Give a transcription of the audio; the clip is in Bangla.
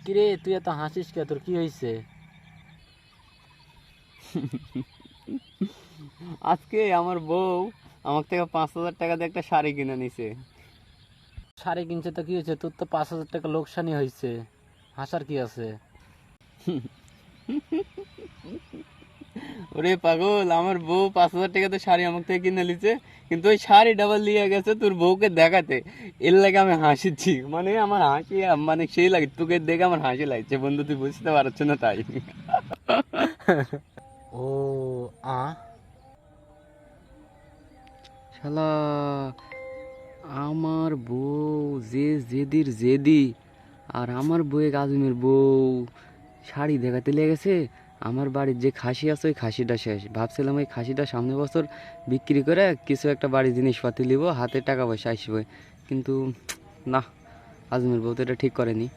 কিরে তুই এত হাসিস কে, তোর কি হয়েছে? আজকে আমার বউ আমার থেকে 5,000 টাকা দিয়ে একটা শাড়ি কিনে নিছে। শাড়ি কিনছে তো কি হয়েছে? তোর তো 5,000 টাকা লোকসানি হয়েছে, হাসার কি আছে? ওরে পাগল, আমার বউ 5,000 টাকাতে শাড়ি আমার থেকে কিনে নিছে, কিন্তু ওই শাড়ি ডাবল নিয়ে গেছে তোর বউকে দেখাতে। এর লাগে আমি হাসিছি, মানে আমার হাসি মানে সেই লাগে, তোকে দেখে আমার হাসি লাগছে বন্ধু, তুই বুঝতে পারছ না তাই। ও আ শালা, আমার বউ যে জেদির জেদি, আর আমার বউয়ে কাজিমের বউ শাড়ি দেখাতে লেগেছে। আমার বাড়ির যে খাসি আছে ওই খাসিটা শেষ। ভাবছিলাম ওই খাসিটা সামনের বছর বিক্রি করে কিছু একটা বাড়ির জিনিসপাতি নিব, হাতে টাকা পয়সা আসবে, কিন্তু না, আজমের বউ তো এটা ঠিক করেনি।